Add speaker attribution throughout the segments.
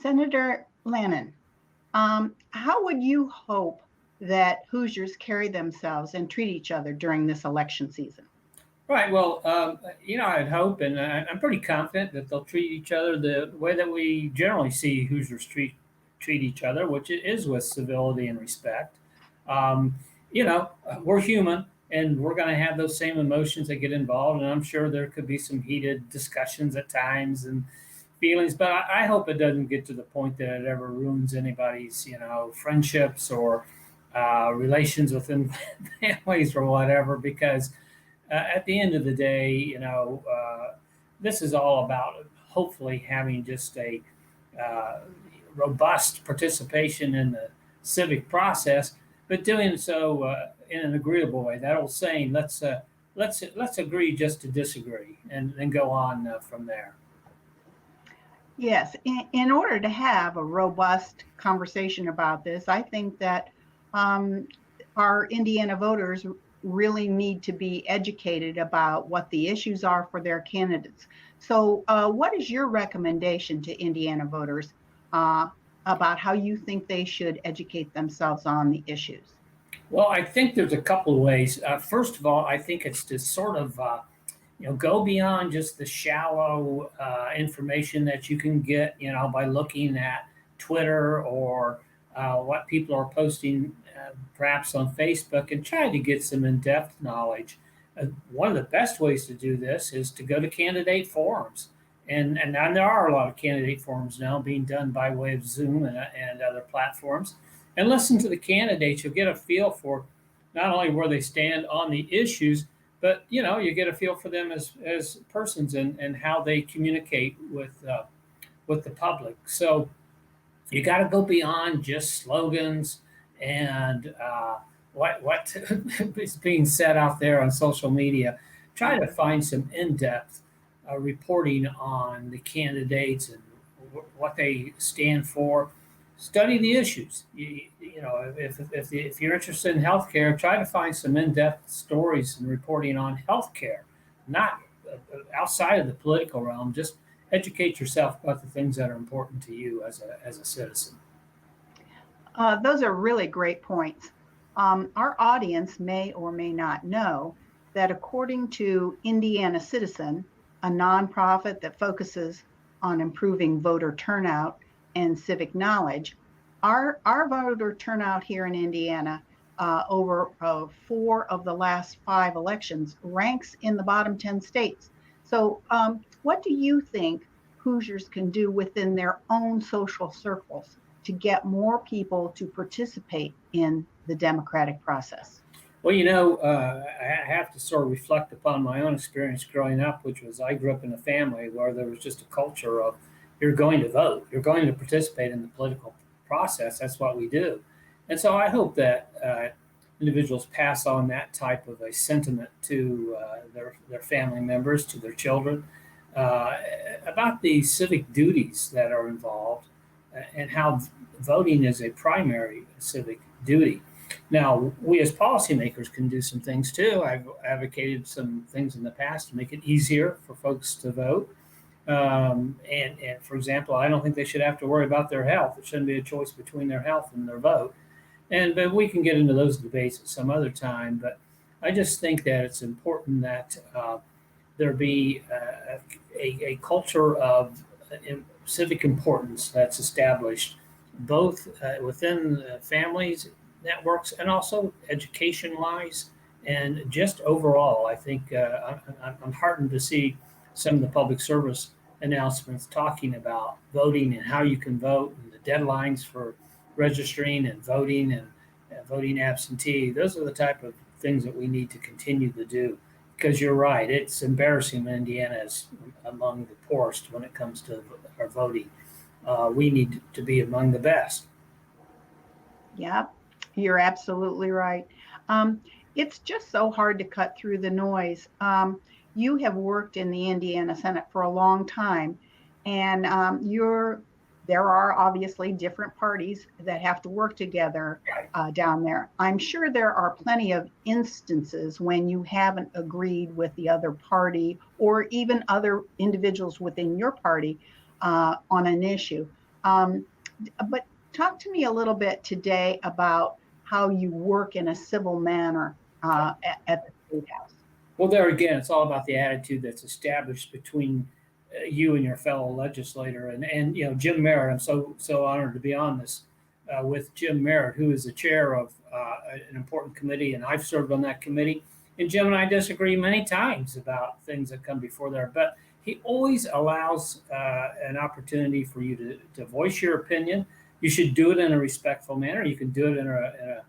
Speaker 1: Senator Lanane, how would you hope that Hoosiers carry themselves and treat each other during this election season?
Speaker 2: Right. Well, I'd hope, and I'm pretty confident that they'll treat each other the way that we generally see Hoosiers treat each other, which is with civility and respect. Um, we're human, and we're going to have those same emotions that get involved, and I'm sure there could be some heated discussions at times and feelings, but I hope it doesn't get to the point that it ever ruins anybody's, friendships or relations within families or whatever, because at the end of the day, this is all about hopefully having just a uh, robust participation in the civic process, but doing so in an agreeable way. That old saying, let's agree just to disagree, and then go on from there.
Speaker 1: Yes, in order to have a robust conversation about this, I think that um, our Indiana voters really need to be educated about what the issues are for their candidates. So, what is your recommendation to Indiana voters uh, about how you think they should educate themselves on the issues?
Speaker 2: Well, I think there's a couple of ways. First of all, I think it's to sort of go beyond just the shallow information that you can get, by looking at Twitter or what people are posting, perhaps on Facebook, and try to get some in-depth knowledge. One of the best ways to do this is to go to candidate forums, and there are a lot of candidate forums now being done by way of Zoom and other platforms, and listen to the candidates. You'll get a feel for not only where they stand on the issues, but you get a feel for them as persons, and how they communicate with the public. So you got to go beyond just slogans and what is being said out there on social media. Try to find some in-depth reporting on the candidates and what they stand for. Study the issues. If you're interested in healthcare, try to find some in-depth stories and reporting on healthcare, not outside of the political realm. Just educate yourself about the things that are important to you as a citizen.
Speaker 1: Those are really great points. Our audience may or may not know that according to Indiana Citizen, a nonprofit that focuses on improving voter turnout and civic knowledge, our voter turnout here in Indiana over four of the last five elections ranks in the bottom 10 states. So, what do you think Hoosiers can do within their own social circles to get more people to participate in the democratic process?
Speaker 2: Well, I have to sort of reflect upon my own experience growing up, which was I grew up in a family where there was just a culture of you're going to vote, you're going to participate in the political process. That's what we do. And so I hope that individuals pass on that type of a sentiment to their family members, to their children, about the civic duties that are involved, and how voting is a primary civic duty. Now, we as policymakers can do some things too. I've advocated some things in the past to make it easier for folks to vote. And for example, I don't think they should have to worry about their health. It shouldn't be a choice between their health and their vote. But we can get into those debates at some other time. But I just think that it's important that there be a culture of civic importance that's established both within families, networks, and also education wise. And just overall, I think I'm heartened to see some of the public service announcements talking about voting and how you can vote and the deadlines for registering and voting absentee. Those are the type of things that we need to continue to do, because you're right, it's embarrassing Indiana is among the poorest when it comes to our voting. We need to be among the best.
Speaker 1: Yeah, you're absolutely right. Um, it's just so hard to cut through the noise. You have worked in the Indiana Senate for a long time, and there are obviously different parties that have to work together down there. I'm sure there are plenty of instances when you haven't agreed with the other party or even other individuals within your party on an issue. Um, but talk to me a little bit today about how you work in a civil manner at the State House.
Speaker 2: Well, there again, it's all about the attitude that's established between you and your fellow legislator. And Jim Merritt, I'm so honored to be on this with Jim Merritt, who is the chair of an important committee, and I've served on that committee. And Jim and I disagree many times about things that come before there, but he always allows an opportunity for you to voice your opinion. You should do it in a respectful manner. You can do it in a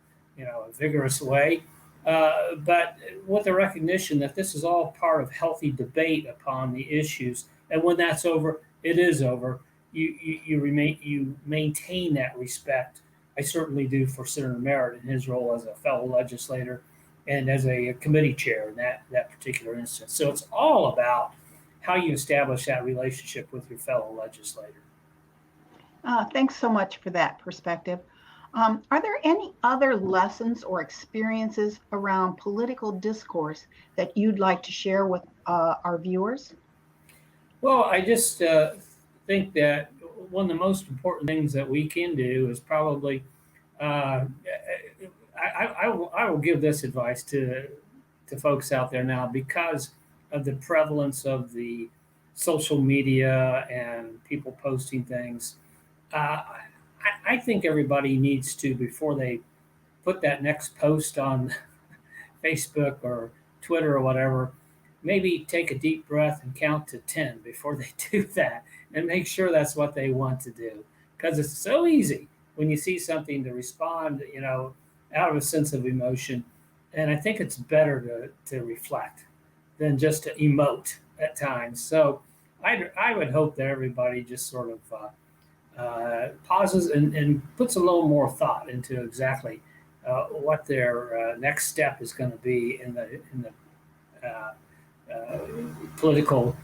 Speaker 2: vigorous way. But with the recognition that this is all part of healthy debate upon the issues, and when that's over, it is over. You maintain that respect. I certainly do for Senator Merritt in his role as a fellow legislator and as a committee chair in that particular instance. So it's all about how you establish that relationship with your fellow legislator.
Speaker 1: Thanks so much for that perspective. Are there any other lessons or experiences around political discourse that you'd like to share with our viewers?
Speaker 2: Well, I just think that one of the most important things that we can do is probably, I will give this advice to folks out there now because of the prevalence of the social media and people posting things. I think everybody needs to, before they put that next post on Facebook or Twitter or whatever, maybe take a deep breath and count to 10 before they do that and make sure that's what they want to do. Because it's so easy when you see something to respond, out of a sense of emotion. And I think it's better to reflect than just to emote at times. So I would hope that everybody just sort of pauses and puts a little more thought into exactly what their next step is going to be in the political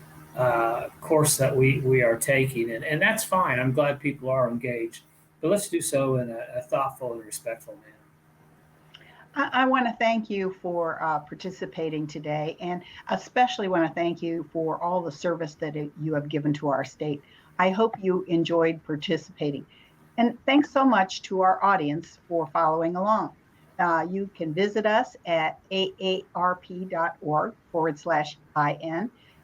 Speaker 2: course that we are taking, and that's fine. I'm glad people are engaged, but let's do so in a thoughtful and respectful manner.
Speaker 1: I want to thank you for participating today, and especially want to thank you for all the service that you have given to our state. I hope you enjoyed participating. And thanks so much to our audience for following along. You can visit us at aarp.org/IN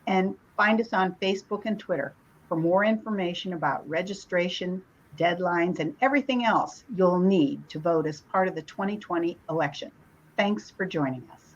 Speaker 1: and find us on Facebook and Twitter for more information about registration, deadlines, and everything else you'll need to vote as part of the 2020 election. Thanks for joining us.